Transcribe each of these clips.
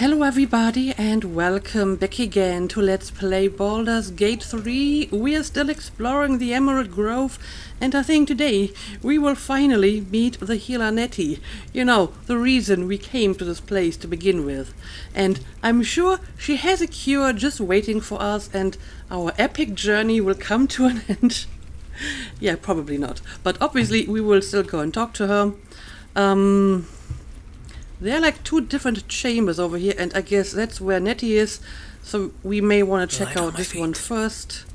Hello everybody and welcome back again to Let's Play Baldur's Gate 3. We are still exploring the Emerald Grove, and I think today we will finally meet the healer Nettie. You know, the reason we came to this place to begin with. And I'm sure she has a cure just waiting for us, and our epic journey will come to an end. Yeah, probably not. But obviously we will still go and talk to her. There are like two different chambers over here, and I guess that's where Nettie is, so we may want to check out this one first.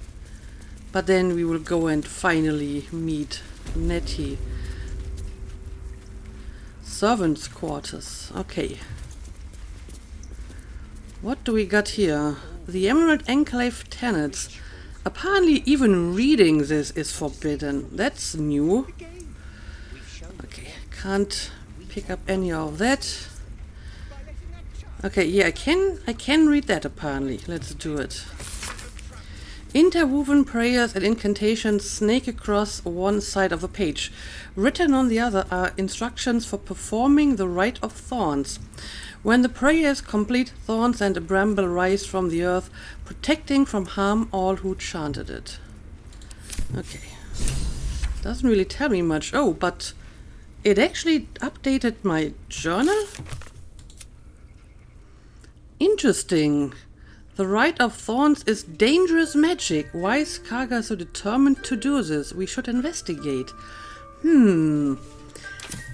But then we will go and finally meet Nettie. Servants' quarters. Okay. What do we got here? The Emerald Enclave tenants. Apparently even reading this is forbidden. That's new. Okay, can't pick up any of that. Okay, yeah, I can read that apparently. Let's do it. Interwoven prayers and incantations snake across one side of the page. Written on the other are instructions for performing the Rite of Thorns. When the prayer is complete, thorns and a bramble rise from the earth, protecting from harm all who chanted it. Okay. Doesn't really tell me much. Oh, but it actually updated my journal? Interesting. The Rite of Thorns is dangerous magic. Why is Kaga so determined to do this? We should investigate.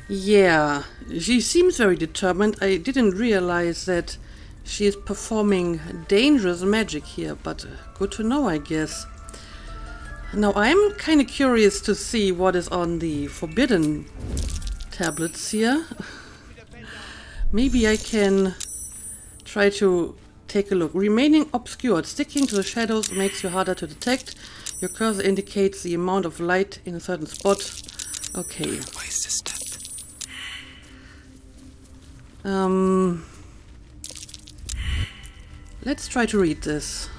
Yeah, she seems very determined. I didn't realize that she is performing dangerous magic here, but good to know, I guess. Now, I'm kind of curious to see what is on the forbidden tablets here. Maybe I can try to take a look. Remaining obscured. Sticking to the shadows makes you harder to detect. Your cursor indicates the amount of light in a certain spot. Okay. Waste a step. Let's try to read this.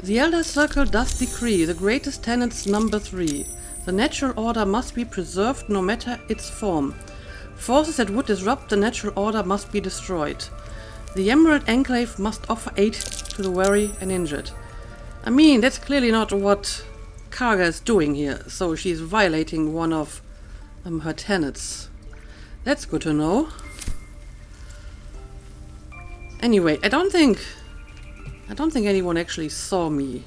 The Elder Circle does decree the greatest tenets number 3. The natural order must be preserved no matter its form. Forces that would disrupt the natural order must be destroyed. The Emerald Enclave must offer aid to the weary and injured. I mean, that's clearly not what Kaga is doing here, so she's violating one of her tenets. That's good to know. Anyway, I don't think anyone actually saw me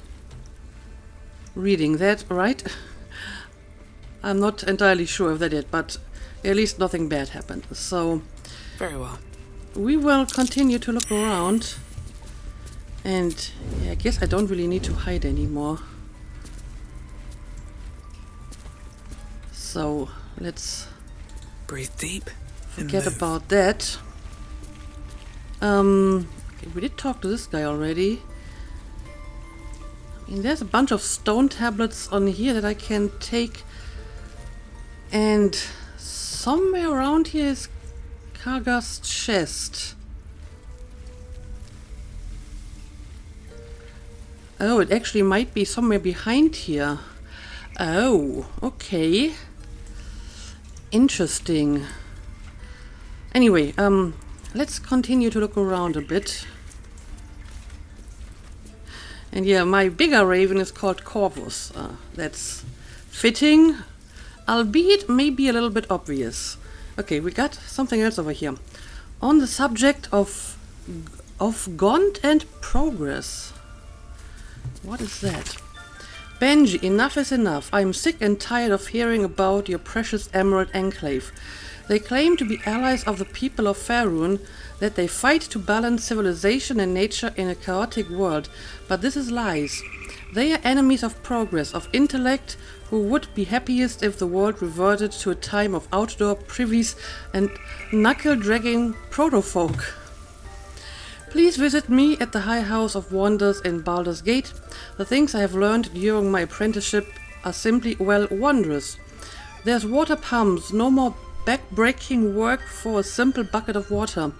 reading that, right? I'm not entirely sure if they did, but at least nothing bad happened. So Very well. we will continue to look around. And yeah, I guess I don't really need to hide anymore. So let's Breathe deep. forget about that. Okay, we did talk to this guy already. I mean, there's a bunch of stone tablets on here that I can take. And somewhere around here is Kaga's chest. Oh, it actually might be somewhere behind here. Oh, okay. Interesting. Anyway, let's continue to look around a bit. And yeah, my bigger raven is called Corvus. That's fitting, albeit maybe a little bit obvious. Okay, we got something else over here. On the subject of Gaunt and progress. What is that? Benji, enough is enough. I am sick and tired of hearing about your precious Emerald Enclave. They claim to be allies of the people of Faerun, that they fight to balance civilization and nature in a chaotic world. But this is lies. They are enemies of progress, of intellect, who would be happiest if the world reverted to a time of outdoor privies and knuckle-dragging proto-folk. Please visit me at the High House of Wonders in Baldur's Gate. The things I have learned during my apprenticeship are simply, well, wondrous. There's water pumps, no more back-breaking work for a simple bucket of water.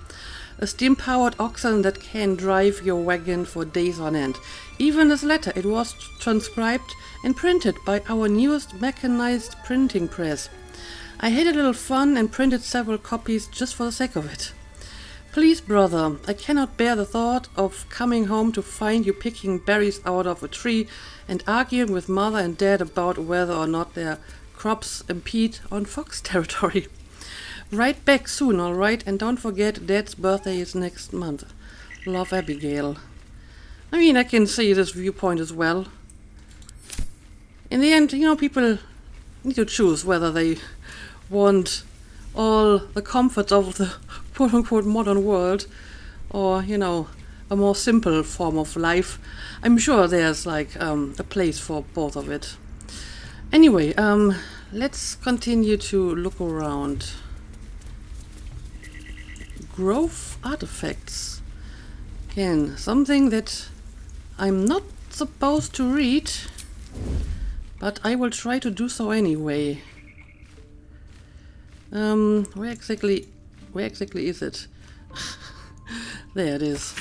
A steam-powered oxen that can drive your wagon for days on end. Even this letter, it was transcribed and printed by our newest mechanized printing press. I had a little fun and printed several copies just for the sake of it. Please, brother, I cannot bear the thought of coming home to find you picking berries out of a tree and arguing with mother and dad about whether or not their crops impede on fox territory. Write back soon, alright? And don't forget Dad's birthday is next month. Love, Abigail. I mean, I can see this viewpoint as well. In the end, people need to choose whether they want all the comforts of the quote-unquote modern world or, a more simple form of life. I'm sure there's a place for both of it. Anyway, let's continue to look around. Growth artifacts. Again, something that I'm not supposed to read, but I will try to do so anyway. Where exactly is it? There it is.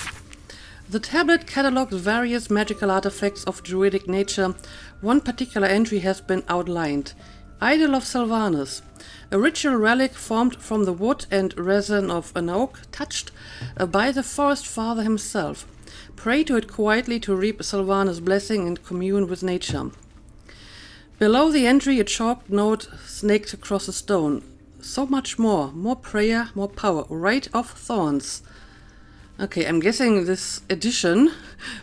The tablet catalogs various magical artifacts of druidic nature. One particular entry has been outlined. Idol of Sylvanus. A ritual relic formed from the wood and resin of an oak, touched by the forest father himself. Pray to it quietly to reap Sylvanus' blessing and commune with nature. Below the entry, a chalked note snaked across a stone. So much more. More prayer, more power. Rite of Thorns. Okay, I'm guessing this edition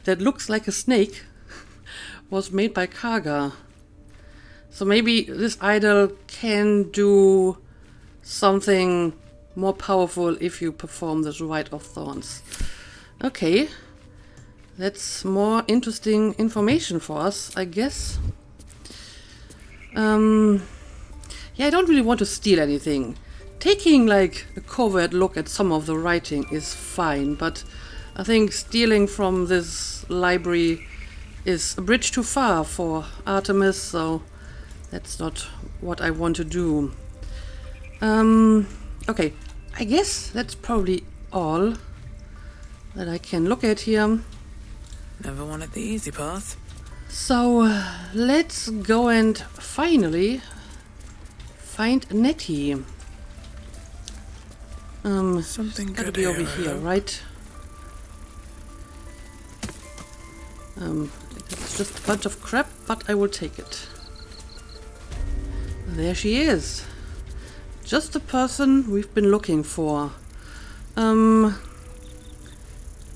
that looks like a snake was made by Kaga. So maybe this idol can do something more powerful if you perform this Rite of Thorns. Okay, that's more interesting information for us, I guess. Yeah, I don't really want to steal anything. Taking a covert look at some of the writing is fine, but I think stealing from this library is a bridge too far for Artemis, so that's not what I want to do. Okay, I guess that's probably all that I can look at here. Never wanted the easy path. So let's go and finally find Nettie. Something gotta good be over here, here, right? It's just a bunch of crap, but I will take it. There she is. Just the person we've been looking for.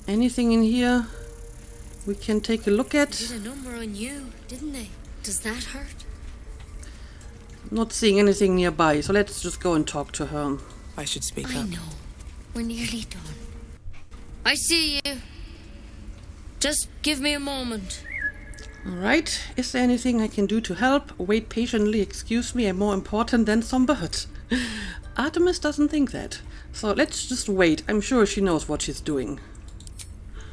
Anything in here we can take a look at? They did a number on you, didn't they? Does that hurt? Not seeing anything nearby, so let's just go and talk to her. I should speak I up. know. We're nearly done. I see you. Just give me a moment. Alright, is there anything I can do to help? Wait patiently, excuse me, I'm more important than some bird. Artemis doesn't think that. So let's just wait, I'm sure she knows what she's doing.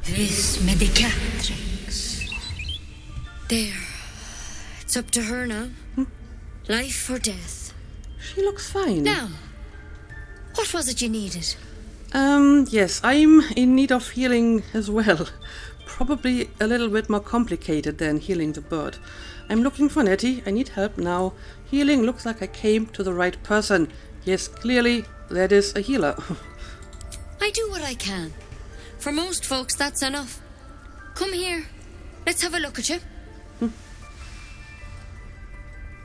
Vis medicatrix. There. It's up to her now. Life or death. She looks fine. Now, what was it you needed? Yes, I'm in need of healing as well. Probably a little bit more complicated than healing the bird. I'm looking for Nettie. I need help now. Healing looks like I came to the right person. Yes, clearly that is a healer. I do what I can. For most folks, that's enough. Come here. Let's have a look at you.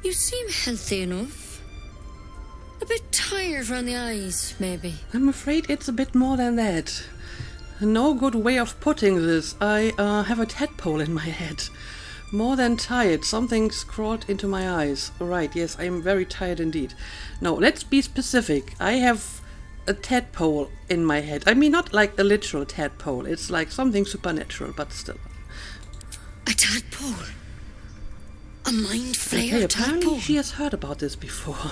You seem healthy enough. A bit tired around the eyes, maybe. I'm afraid it's a bit more than that. No good way of putting this. I have a tadpole in my head. More than tired. Something's crawled into my eyes. Right, yes, I'm very tired indeed. No, let's be specific. I have a tadpole in my head. I mean, not like a literal tadpole. It's like something supernatural, but still. A tadpole? A mind flayer Okay, apparently tadpole? she has heard about this before.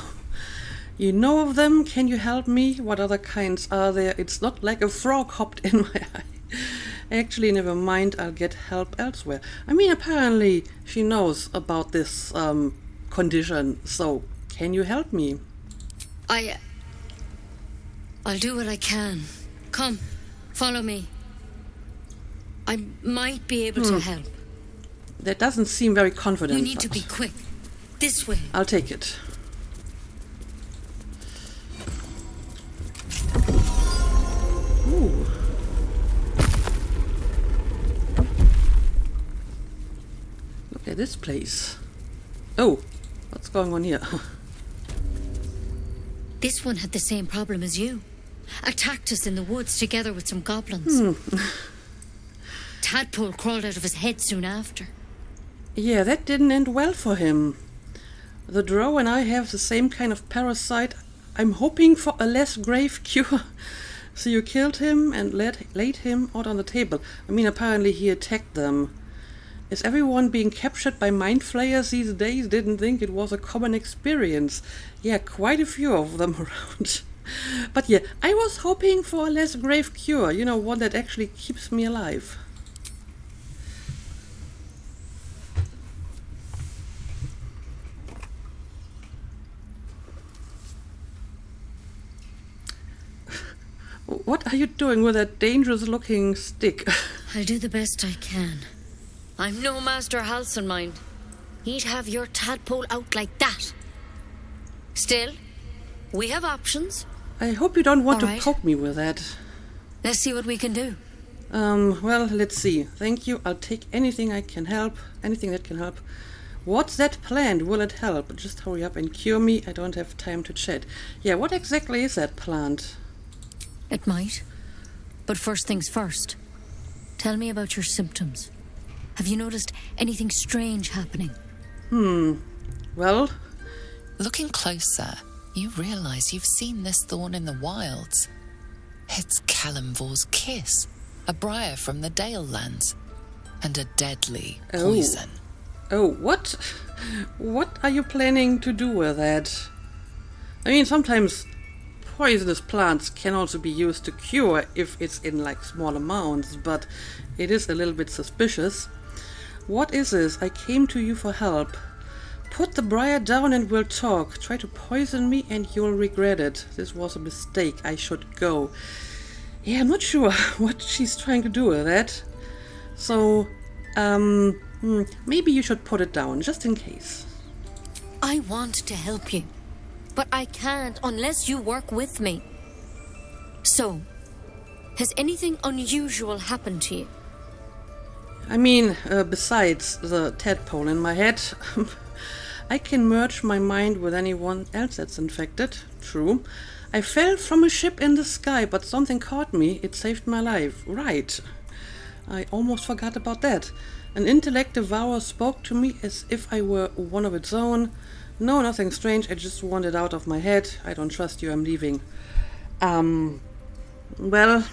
You know of them? Can you help me? What other kinds are there? It's not like a frog hopped in my eye. Actually, never mind. I'll get help elsewhere. I mean, apparently she knows about this condition. So, can you help me? I'll do what I can. Come, follow me. I might be able to help. That doesn't seem very confident. You need to but be quick. This way. I'll take it. Ooh, Ooh. Look at this place. Oh, what's going on here? This one had the same problem as you. Attacked us in the woods together with some goblins. Tadpole crawled out of his head soon after. Yeah, that didn't end well for him. The drow and I have the same kind of parasite. I'm hoping for a less grave cure. So you killed him and laid him out on the table. I mean, apparently he attacked them. Is everyone being captured by mind flayers these days? Didn't think it was a common experience. Yeah, quite a few of them around. But yeah, I was hoping for a less grave cure. You know, one that actually keeps me alive. What are you doing with that dangerous-looking stick? I'll do the best I can. I'm no Master Halsin, mind. He'd have your tadpole out like that. Still, we have options. I hope you don't want All to right. poke me with that. Let's see what we can do. Well, let's see. Thank you. I'll take anything I can help. Anything that can help. What's that plant? Will it help? Just hurry up and cure me. I don't have time to chat. Yeah, what exactly is that plant? It might. But first things first. Tell me about your symptoms. Have you noticed anything strange happening? Well, Looking closer, you realise you've seen this thorn in the wilds. It's Kalimvor's kiss, a briar from the Dale lands, and a deadly poison. oh, what? What are you planning to do with that? I mean, sometimes poisonous plants can also be used to cure if it's in like small amounts, but it is a little bit suspicious. What is this? I came to you for help. Put the briar down and we'll talk. Try to poison me and you'll regret it. This was a mistake. I should go. Yeah, I'm not sure what she's trying to do with that. So, maybe you should put it down, just in case. I want to help you, but I can't unless you work with me. So, has anything unusual happened to you? I mean, besides the tadpole in my head, I can merge my mind with anyone else that's infected. True. I fell from a ship in the sky, but something caught me. It saved my life. Right. I almost forgot about that. An intellect devourer spoke to me as if I were one of its own. No, nothing strange. I just wanted out of my head. I don't trust you. I'm leaving. Well,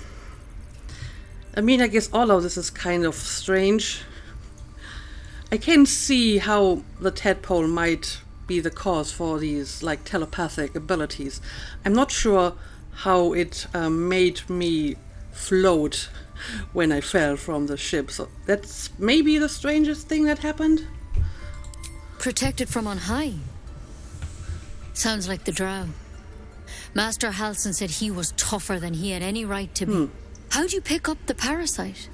I mean, I guess all of this is kind of strange. I can see how the tadpole might be the cause for these, like, telepathic abilities. I'm not sure how it made me float when I fell from the ship. So that's maybe the strangest thing that happened. Protected from on high. Sounds like the drow. Master Halsin said he was tougher than he had any right to be. How'd you pick up the parasite?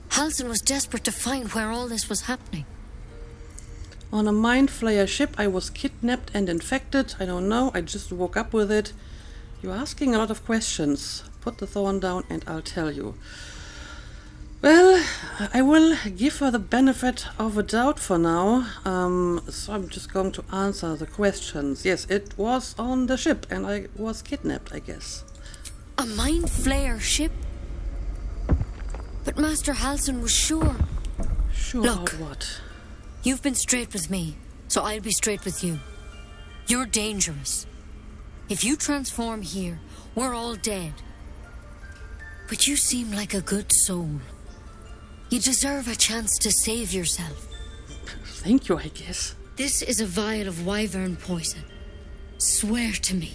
Halsin was desperate to find where all this was happening. On a mind flayer ship, I was kidnapped and infected. I don't know. I just woke up with it. You're asking a lot of questions. Put the thorn down and I'll tell you. Well, I will give her the benefit of a doubt for now. So I'm just going to answer the questions. Yes, it was on the ship and I was kidnapped, I guess. A mind flayer ship? But Master Halsin was sure. Sure Look. about what? You've been straight with me, so I'll be straight with you. You're dangerous. If you transform here, we're all dead. But you seem like a good soul. You deserve a chance to save yourself. Thank you, I guess. This is a vial of wyvern poison. Swear to me,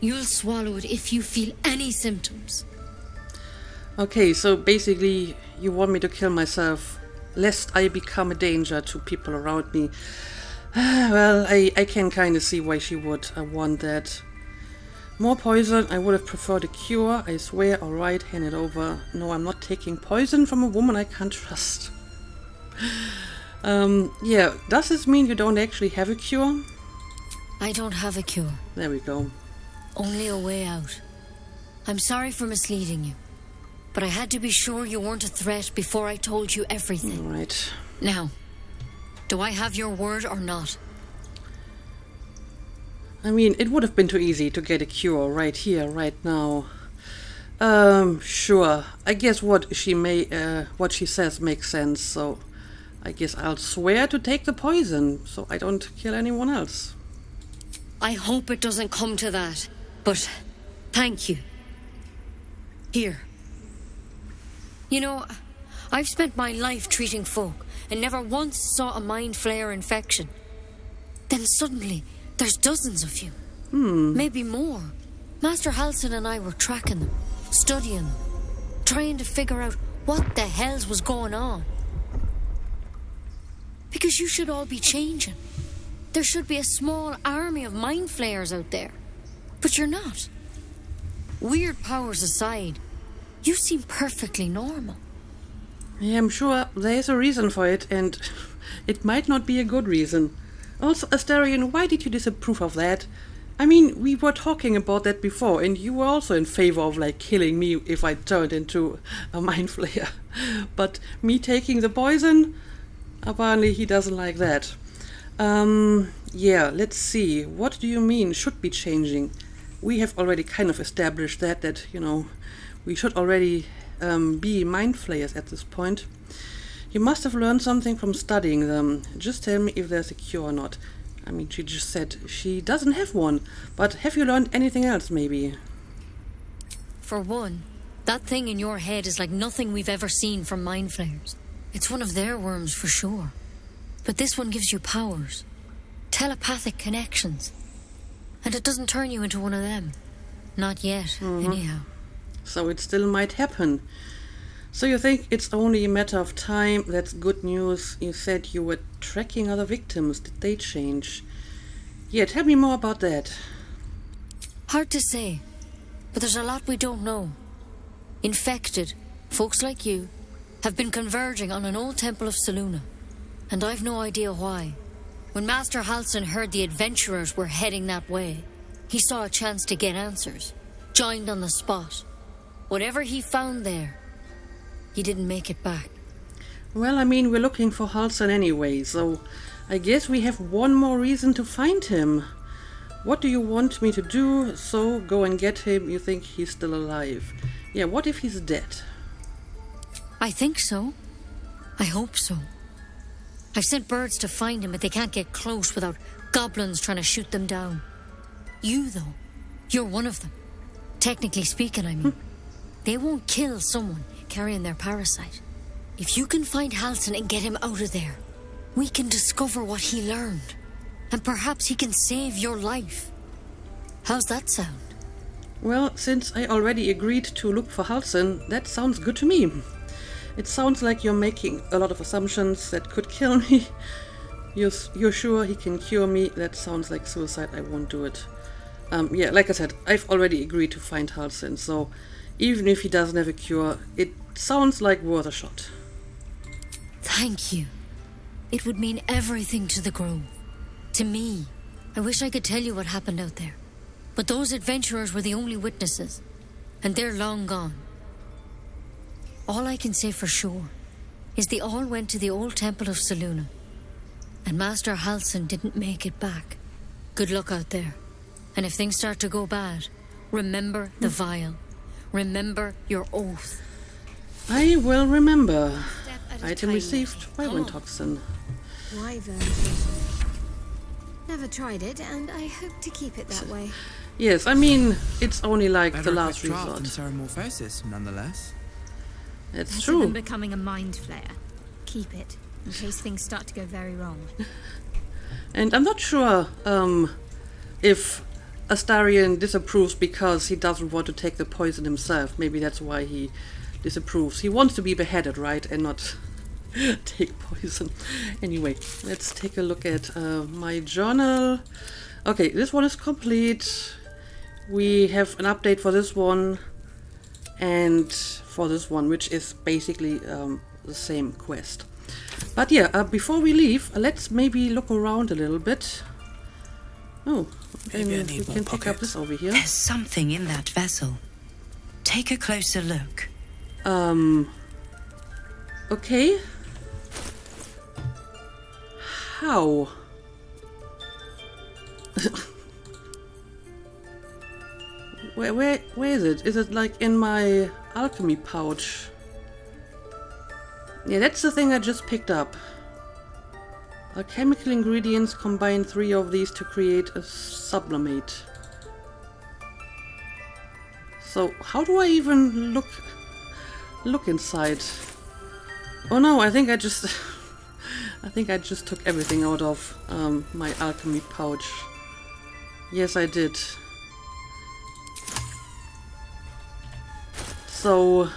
you'll swallow it if you feel any symptoms. Okay, so basically you want me to kill myself lest I become a danger to people around me. Well, I can kind of see why she would want that. More poison, I would have preferred a cure, I swear. Alright, hand it over. No, I'm not taking poison from a woman I can't trust. Yeah, does this mean you don't actually have a cure? I don't have a cure. There we go. Only a way out. I'm sorry for misleading you. but I had to be sure you weren't a threat before I told you everything. Right. Now, do I have your word or not? I mean, it would have been too easy to get a cure right here, right now. Sure. I guess what she says makes sense, so I guess I'll swear to take the poison, so I don't kill anyone else. I hope it doesn't come to that, but thank you. Here. You know, I've spent my life treating folk and never once saw a mind flayer infection. Then suddenly, there's dozens of you. Maybe more. Master Halsin and I were tracking them, studying them, trying to figure out what the hells was going on. Because you should all be changing. There should be a small army of mind flayers out there. But you're not. Weird powers aside, you seem perfectly normal. Yeah, I'm sure there's a reason for it, and it might not be a good reason. Also, Astarion, why did you disapprove of that? I mean, we were talking about that before, and you were also in favor of, like, killing me if I turned into a mind flayer. But me taking the poison, apparently he doesn't like that. Yeah, let's see. What do you mean should be changing? We have already kind of established that, you know, we should already be mind flayers at this point. You must have learned something from studying them. Just tell me if there's a cure or not. I mean, she just said she doesn't have one, but have you learned anything else, maybe? For one, that thing in your head is like nothing we've ever seen from mind flayers. It's one of their worms for sure. But this one gives you powers. Telepathic connections. And it doesn't turn you into one of them. Not yet, anyhow. So it still might happen. So you think it's only a matter of time? That's good news. You said you were tracking other victims. Did they change? Yeah, tell me more about that. Hard to say. But there's a lot we don't know. Infected, folks like you, have been converging on an old temple of Selûne. And I've no idea why. When Master Halsin heard the adventurers were heading that way, he saw a chance to get answers. Joined on the spot. Whatever he found there, he didn't make it back. Well, I mean, we're looking for Halsin anyway, so I guess we have one more reason to find him. What do you want me to do? So go and get him. You think he's still alive. Yeah, what if he's dead? I think so. I hope so. I've sent birds to find him, but they can't get close without goblins trying to shoot them down. You, though, you're one of them. Technically speaking, I mean. They won't kill someone carrying their parasite. If you can find Halsin and get him out of there, we can discover what he learned. And perhaps he can save your life. How's that sound? Well, since I already agreed to look for Halsin, that sounds good to me. It sounds like you're making a lot of assumptions that could kill me. You're sure he can cure me? That sounds like suicide. I won't do it. Yeah, like I said, I've already agreed to find Halsin, so even if he doesn't have a cure, it sounds like worth a shot. Thank you. It would mean everything to the Grove. To me. I wish I could tell you what happened out there. But those adventurers were the only witnesses. And they're long gone. All I can say for sure is they all went to the old temple of Selûne. And Master Halsin didn't make it back. Good luck out there. And if things start to go bad, remember the vial. Remember your oath. I will remember. Item received, Wyvern toxin. Wyvern toxin. Never tried it, and I hope to keep it that way. Yes, I mean, it's only like Better the last draft resort. than Ceramorphosis, nonetheless. It's Better true. than becoming a mind flayer. Keep it, in case things start to go very wrong. And I'm not sure if Astarion disapproves because he doesn't want to take the poison himself. Maybe that's why he disapproves. He wants to be beheaded, right? And not take poison. Anyway, let's take a look at my journal. Okay, this one is complete. We have an update for this one and for this one, which is basically the same quest. But yeah, before we leave, let's maybe look around a little bit. Oh, Maybe I and need we more can pick up pockets. this over here. There's something in that vessel. Take a closer look. Okay. How? Where is it? Is it like in my alchemy pouch? Yeah, that's the thing I just picked up. Alchemical ingredients combine 3 of these to create a sublimate. So how do I even look inside? Oh no, I think I just took everything out of my alchemy pouch. Yes, I did. So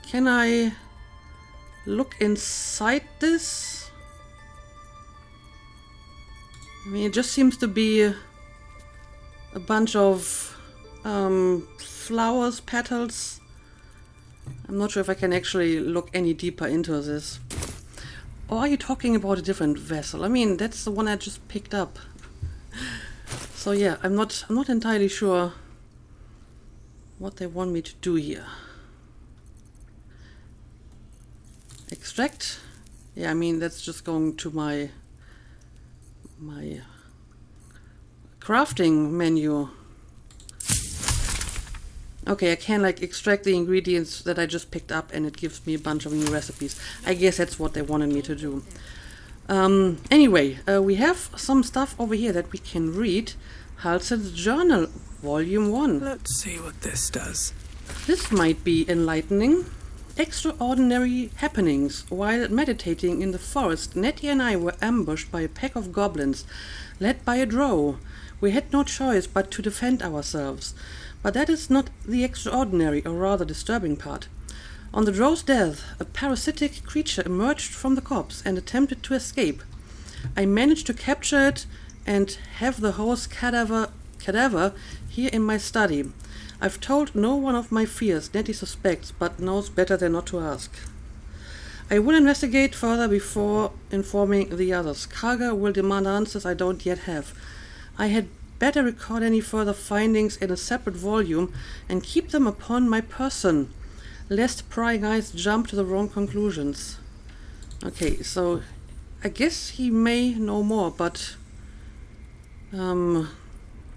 can I look inside this? I mean, it just seems to be a bunch of flowers, petals. I'm not sure if I can actually look any deeper into this. Or are you talking about a different vessel? I mean, that's the one I just picked up. So yeah, I'm not entirely sure what they want me to do here. Extract? Yeah, I mean, that's just going to my crafting menu. Okay, I can like extract the ingredients that I just picked up and it gives me a bunch of new recipes. I guess that's what they wanted me to do. Anyway, we have some stuff over here that we can read. Halson's Journal, Volume 1. Let's see what this does. This might be enlightening. Extraordinary happenings. While meditating in the forest, Nettie and I were ambushed by a pack of goblins, led by a drow. We had no choice but to defend ourselves. But that is not the extraordinary, or rather disturbing part. On the drow's death, a parasitic creature emerged from the corpse and attempted to escape. I managed to capture it and have the host cadaver here in my study. I've told no one of my fears. Nettie suspects, but knows better than not to ask. I will investigate further before informing the others. Karga will demand answers I don't yet have. I had better record any further findings in a separate volume and keep them upon my person, lest prying eyes jump to the wrong conclusions. Okay, so I guess he may know more, but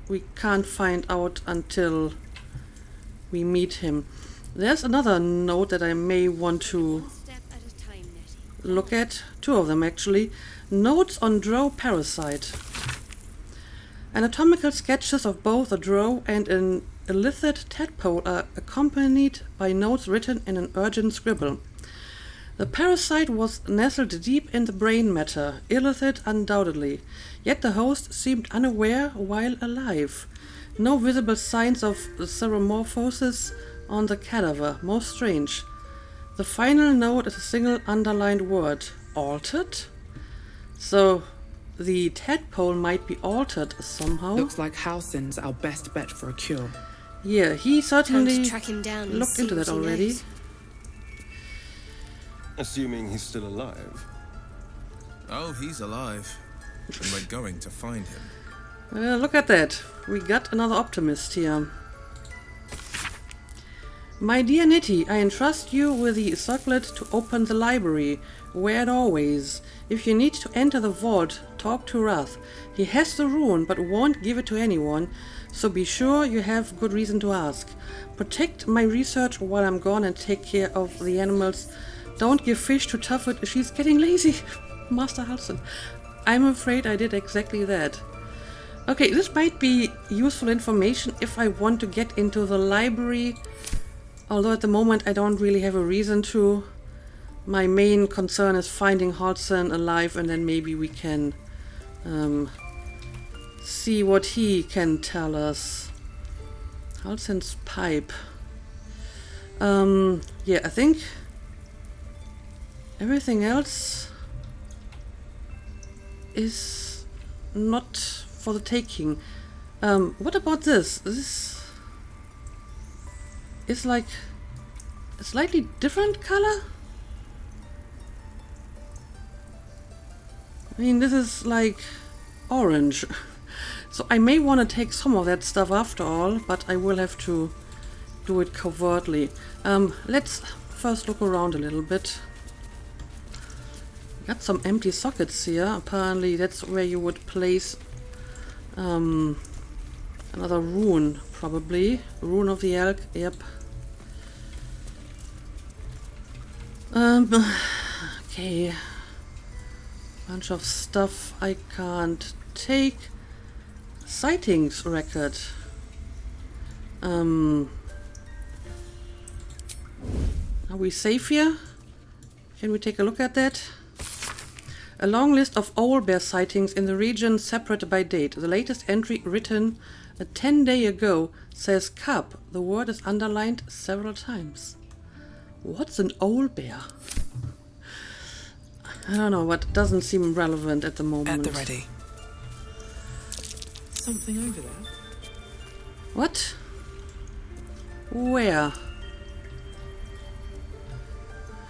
we can't find out until we meet him. There's another note that I may want to look at. 2 of them actually. Notes on drow parasite. Anatomical sketches of both a drow and an illithid tadpole are accompanied by notes written in an urgent scribble. The parasite was nestled deep in the brain matter, illithid undoubtedly, yet the host seemed unaware while alive. No visible signs of ceremorphosis on the cadaver, most strange. The final note is a single underlined word, altered? So the tadpole might be altered somehow. Looks like Halsin's our best bet for a cure. Yeah, he certainly track him down and looked see into what that he already. knows. Assuming he's still alive. Oh, he's alive. And we're going to find him. Look at that. We got another optimist here. My dear Nettie, I entrust you with the circlet to open the library, where always. If you need to enter the vault, talk to Wrath. He has the rune, but won't give it to anyone, so be sure you have good reason to ask. Protect my research while I'm gone and take care of the animals. Don't give fish to Tuffet, she's getting lazy. Master Halson. I'm afraid I did exactly that. Okay, this might be useful information if I want to get into the library, although at the moment I don't really have a reason to. My main concern is finding Halson alive, and then maybe we can see what he can tell us. Halson's pipe. Yeah, I think everything else is not for the taking. What about this? This is like a slightly different color? I mean, this is like orange. So I may want to take some of that stuff after all, but I will have to do it covertly. Let's first look around a little bit. Got some empty sockets here. Apparently that's where you would place another rune, probably. Rune of the elk, yep. Okay. Bunch of stuff I can't take. Sightings record. Are we safe here? Can we take a look at that? A long list of owlbear sightings in the region separated by date. The latest entry, written a 10-day ago, says cub. The word is underlined several times. What's an owlbear? I don't know, but doesn't seem relevant at the moment. At the ready. Something over there. What? Where?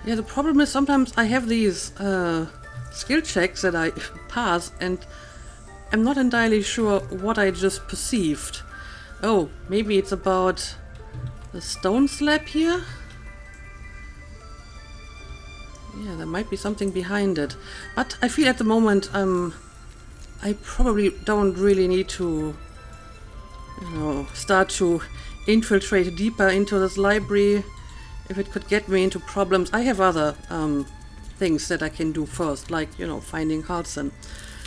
Yeah, the problem is sometimes I have these skill checks that I pass and I'm not entirely sure what I just perceived. Oh, maybe it's about the stone slab here? Yeah, there might be something behind it. But I feel at the moment I probably don't really need to, you know, start to infiltrate deeper into this library. If it could get me into problems, I have other things that I can do first, like, you know, finding Halson.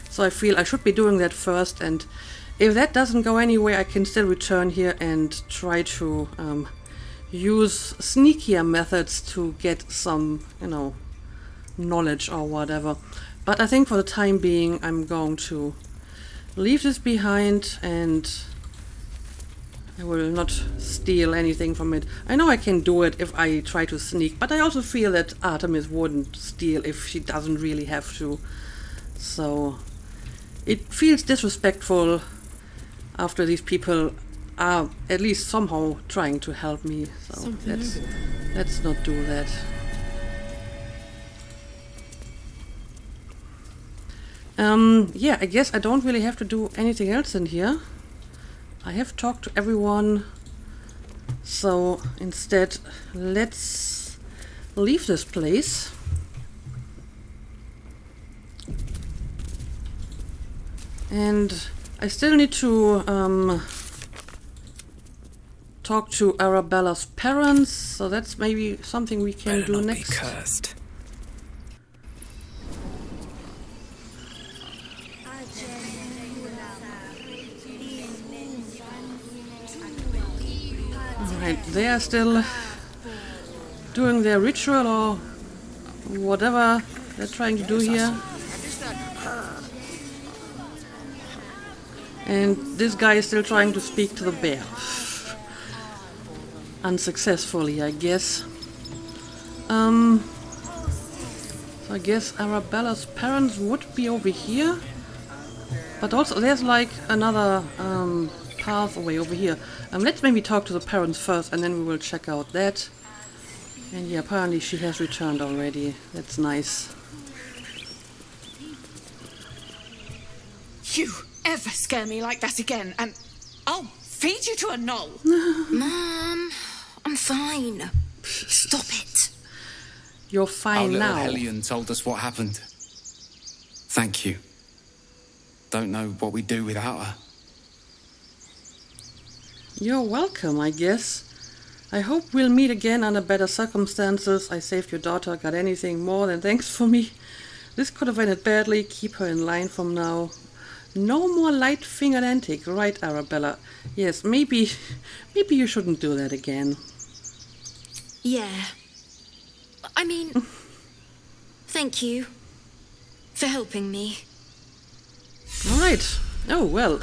So I feel I should be doing that first, and if that doesn't go anywhere, I can still return here and try to use sneakier methods to get some, you know, knowledge or whatever. But I think for the time being, I'm going to leave this behind and I will not steal anything from it. I know I can do it if I try to sneak, but I also feel that Artemis wouldn't steal if she doesn't really have to. So it feels disrespectful after these people are at least somehow trying to help me. So let's not do that. Yeah, I guess I don't really have to do anything else in here. I have talked to everyone, so instead let's leave this place. And I still need to talk to Arabella's parents, so that's maybe something we can do next. Be cursed. Alright, they are still doing their ritual or whatever they're trying to do here. And this guy is still trying to speak to the bear. Unsuccessfully, I guess. So I guess Arabella's parents would be over here. But also there's like another pathway over here. Let's maybe talk to the parents first and then we will check out that. And yeah, apparently she has returned already. That's nice. You ever scare me like that again and I'll feed you to a knoll. Mom, I'm fine. Stop it. You're fine now. Our little Hellion told us what happened. Thank you. Don't know what we'd do without her. You're welcome, I guess. I hope we'll meet again under better circumstances. I saved your daughter. Got anything more than thanks for me? This could have ended badly. Keep her in line from now. No more light-fingered antics, right, Arabella? Yes, maybe you shouldn't do that again. Yeah. I mean, thank you for helping me. All right. Oh, well.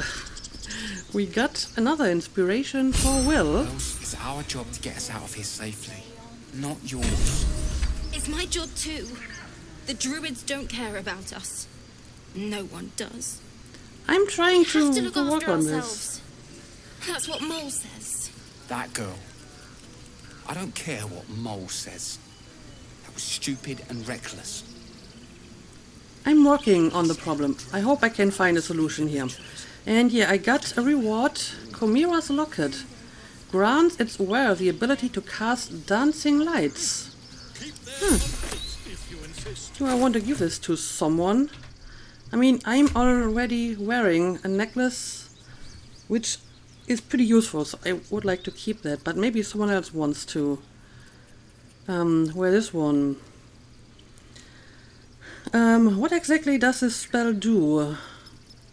We got another inspiration for Will. It's our job to get us out of here safely, not yours. It's my job too. The druids don't care about us. No one does. I'm trying We have to look work after on ourselves. That's what Mole says. That girl. I don't care what Mole says. That was stupid and reckless. I'm working on the problem. I hope I can find a solution here. And yeah, I got a reward. Chimera's locket. grants its wearer the ability to cast dancing lights. Do I want to give this to someone? I mean, I'm already wearing a necklace which is pretty useful, so I would like to keep that, but maybe someone else wants to wear this one. What exactly does this spell do?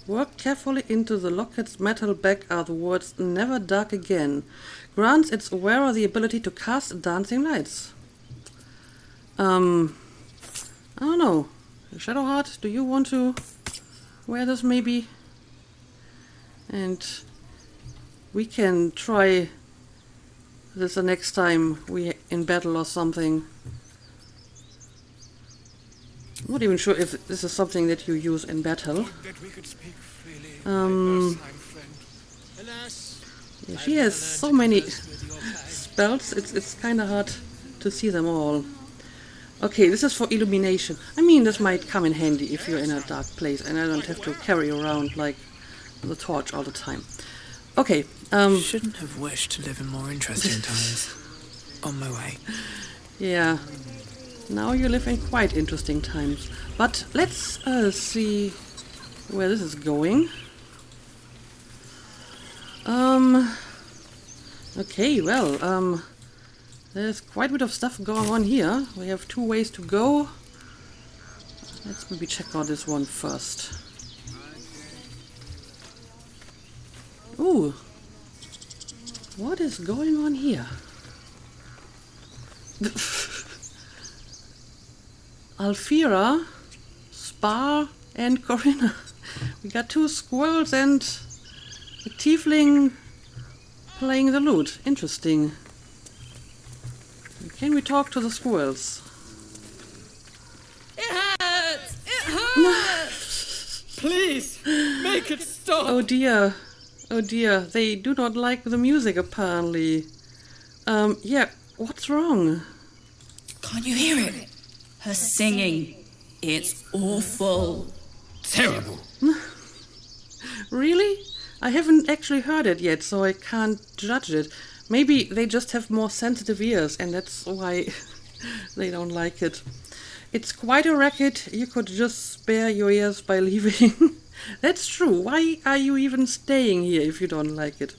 Work carefully into the locket's metal back are the words "never dark again." Grants its wearer the ability to cast dancing lights. I don't know. Shadowheart, do you want to wear this maybe? And we can try this the next time we in battle or something. I'm not even sure if this is something that you use in battle. Yeah, she has so many spells, it's kind of hard to see them all. Okay, this is for illumination. I mean, this might come in handy if you're in a dark place and I don't have to carry around like the torch all the time. Okay. Shouldn't have wished to live in more interesting times. On my way. Yeah. Now you live in quite interesting times. But let's see where this is going. Okay, well, there's quite a bit of stuff going on here. We have 2 ways to go. Let's maybe check out this one first. Ooh. What is going on here? Alfira, Spar, and Corinna. We got 2 squirrels and a tiefling playing the lute. Interesting. Can we talk to the squirrels? It hurts! It hurts! Please, make it stop! Oh dear. Oh dear. They do not like the music apparently. Yeah, what's wrong? Can't you hear it? Her singing. It's awful. Terrible. Really? I haven't actually heard it yet, so I can't judge it. Maybe they just have more sensitive ears and that's why they don't like it. It's quite a racket. You could just spare your ears by leaving. That's true. Why are you even staying here if you don't like it?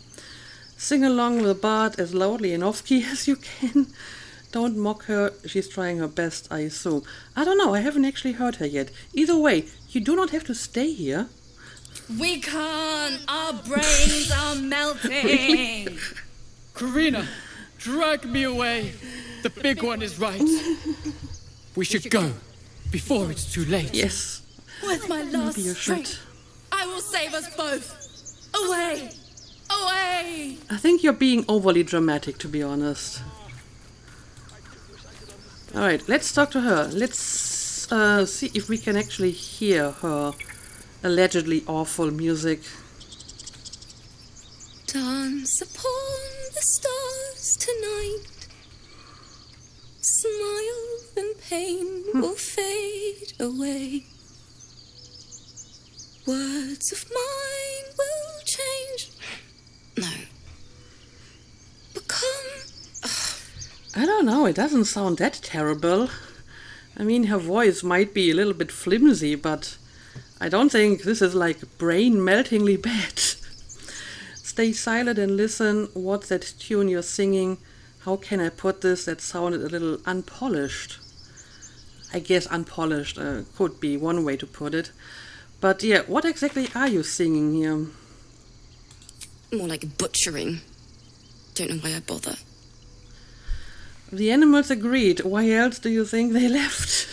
Sing along with the bard as loudly and off-key as you can. Don't mock her. She's trying her best, I assume. I don't know. I haven't actually heard her yet. Either way, you do not have to stay here. We can't. Our brains are melting. Really? Corinna, drag me away. The big one is right. We should go before it's too late. Yes. With my last Maybe you should. strength, I will save us both. Away! Away! I think you're being overly dramatic, to be honest. Alright, let's talk to her. Let's see if we can actually hear her allegedly awful music. Dance upon the stars tonight. Smile and pain will fade away. Words of mine will change. No. Become. I don't know, it doesn't sound that terrible. I mean, her voice might be a little bit flimsy, but I don't think this is like brain-meltingly bad. Stay silent and listen. What's that tune you're singing? How can I put this? That sounded a little unpolished. I guess unpolished could be one way to put it. But yeah, what exactly are you singing here? More like butchering. Don't know why I bother. The animals agreed. Why else do you think they left?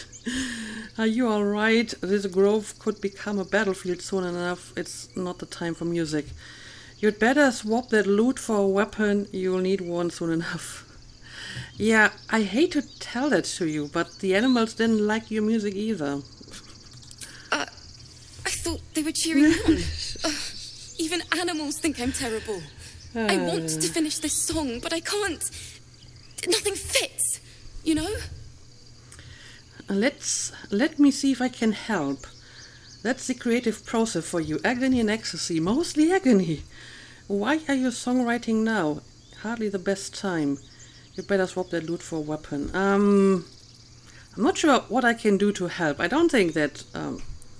Are you alright? This grove could become a battlefield soon enough. It's not the time for music. You'd better swap that loot for a weapon. You'll need one soon enough. Yeah, I hate to tell that to you, but the animals didn't like your music either. I thought they were cheering on. Even animals think I'm terrible. I want to finish this song, but I can't. Nothing fits, you know? Let me see if I can help. That's the creative process for you. Agony and ecstasy, mostly agony. Why are you songwriting now? Hardly the best time. You better swap that loot for a weapon. I'm not sure what I can do to help. I don't think that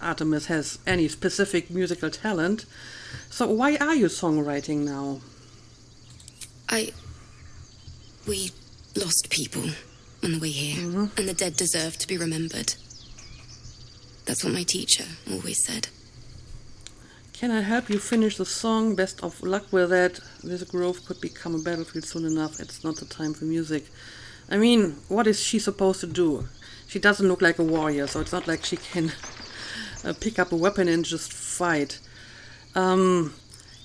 Artemis has any specific musical talent. So why are you songwriting now? We lost people on the way here, and the dead deserve to be remembered. That's what my teacher always said. Can I help you finish the song? Best of luck with that. This grove could become a battlefield soon enough. It's not the time for music. I mean, what is she supposed to do? She doesn't look like a warrior, so it's not like she can pick up a weapon and just fight. I'm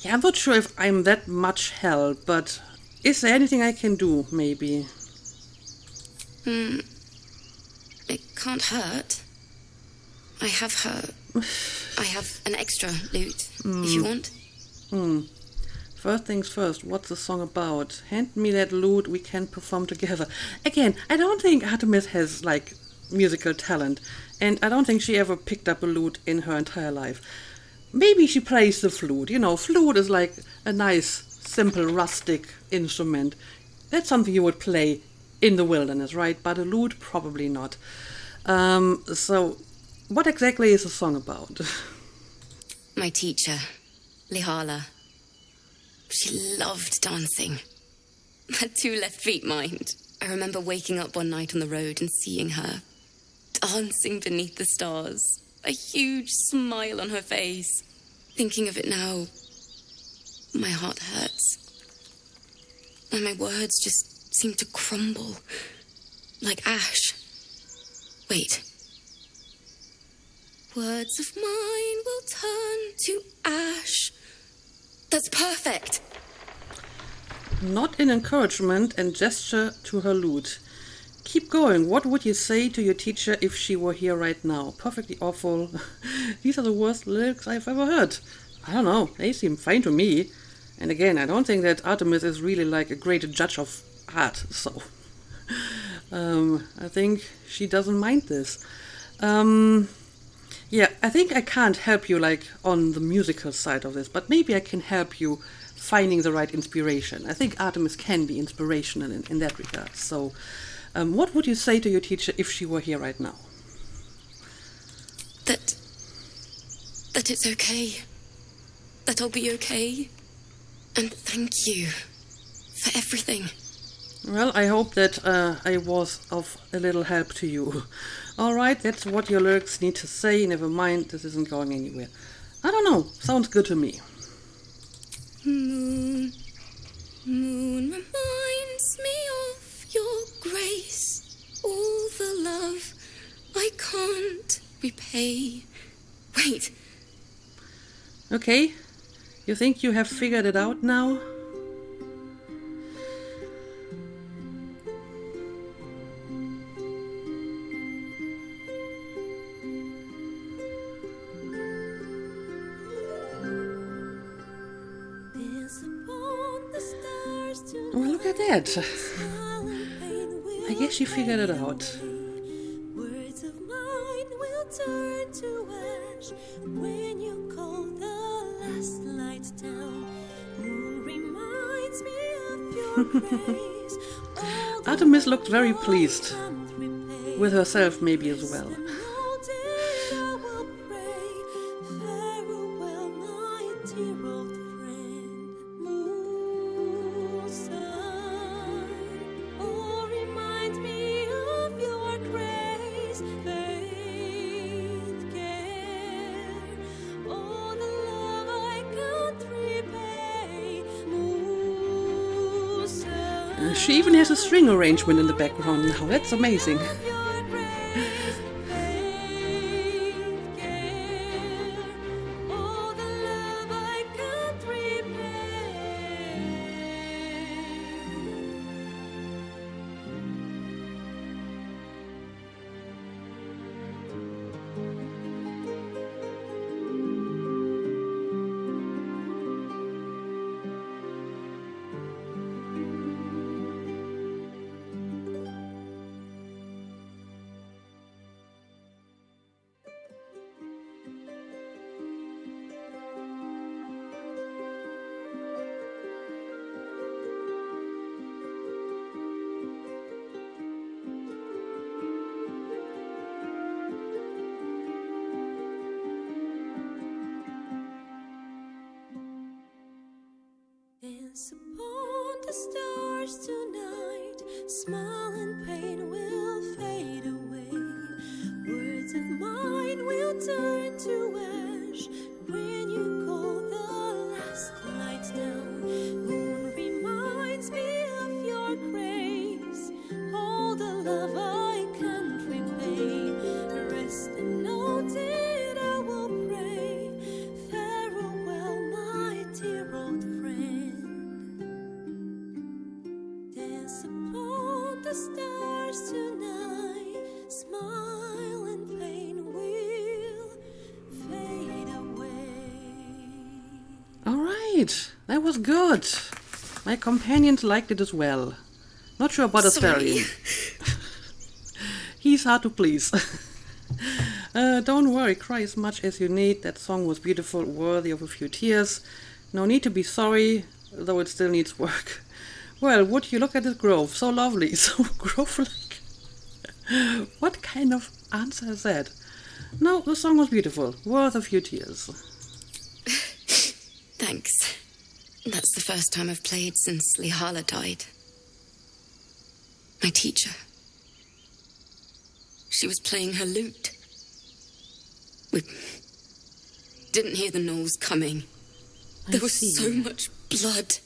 not sure if I'm that much help, but is there anything I can do, maybe? It can't hurt. I have an extra loot, if you want. First things first, what's the song about? Hand me that loot, we can perform together. Again, I don't think Artemis has, musical talent, and I don't think she ever picked up a lute in her entire life. Maybe she plays the flute. Flute is like a nice, simple, rustic instrument. That's something you would play in the wilderness, right? But a lute, probably not. So, what exactly is the song about? My teacher, Lihala. She loved dancing. Had 2 left feet, mind. I remember waking up one night on the road and seeing her dancing beneath the stars. A huge smile on her face. Thinking of it now, my heart hurts. And my words just seem to crumble. Like ash. Wait. Words of mine will turn to ash. That's perfect. Not an encouragement and gesture to her lute. Keep going. What would you say to your teacher if she were here right now? Perfectly awful. These are the worst lyrics I've ever heard. I don't know. They seem fine to me. And again, I don't think that Artemis is really a great judge of art. So, I think she doesn't mind this. I think I can't help you on the musical side of this, but maybe I can help you finding the right inspiration. I think Artemis can be inspirational in that regard. So, what would you say to your teacher if she were here right now? That it's okay. That I'll be okay. And thank you for everything. Well, I hope that I was of a little help to you. Alright, that's what your lyrics need to say. Never mind, this isn't going anywhere. I don't know, sounds good to me. Moon, moon reminds me of your grace. All the love I can't repay. Wait. Okay, you think you have figured it out now? Well, look at that. I guess she figured it out. Words of mine will turn to ash when you call the last light down. Moon reminds me of your grace. Artemis looked very pleased with herself, maybe as well. She even has a string arrangement in the background now. That's amazing. Dance upon the stars tonight, smile and pain will fade away. Words of mine will turn to ash when you call the last light down. Moon reminds me of your grace, all the love I can't repay. Rest and note it, I will pray. Farewell, my dear old friend. Dance upon the stars tonight, smile and pain will fade away. Alright, that was good. My companions liked it as well. Not sure about Astarion. He's hard to please. Don't worry, cry as much as you need. That song was beautiful, worthy of a few tears. No need to be sorry, though it still needs work. Well, would you look at this grove? So lovely, so grove-like. What kind of answer is that? No, the song was beautiful, worth a few tears. Thanks. That's the first time I've played since Lihala died. My teacher. She was playing her lute. We didn't hear the gnolls coming. There was so much blood.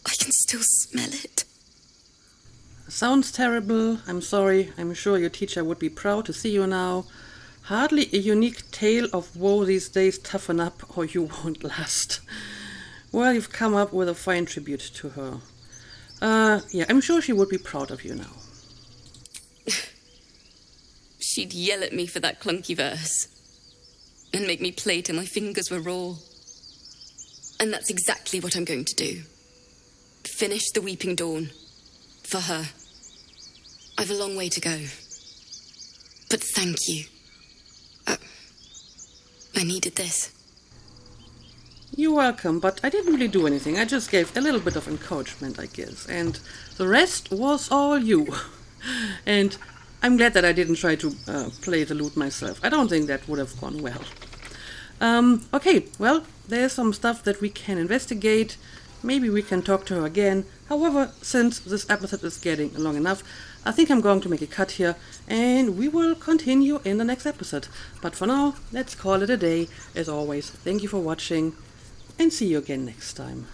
I can still smell it. Sounds terrible. I'm sorry. I'm sure your teacher would be proud to see you now. Hardly a unique tale of woe these days. Toughen up or you won't last. Well, you've come up with a fine tribute to her. Yeah, I'm sure she would be proud of you now. She'd yell at me for that clunky verse and make me play till my fingers were raw. And that's exactly what I'm going to do. Finish the Weeping Dawn. For her. I've a long way to go. But thank you. I needed this. You're welcome, but I didn't really do anything. I just gave a little bit of encouragement, I guess. And the rest was all you. And I'm glad that I didn't try to play the lute myself. I don't think that would have gone well. Okay, well, there's some stuff that we can investigate. Maybe we can talk to her again. However, since this episode is getting long enough, I think I'm going to make a cut here, and we will continue in the next episode. But for now, let's call it a day. As always, thank you for watching, and see you again next time.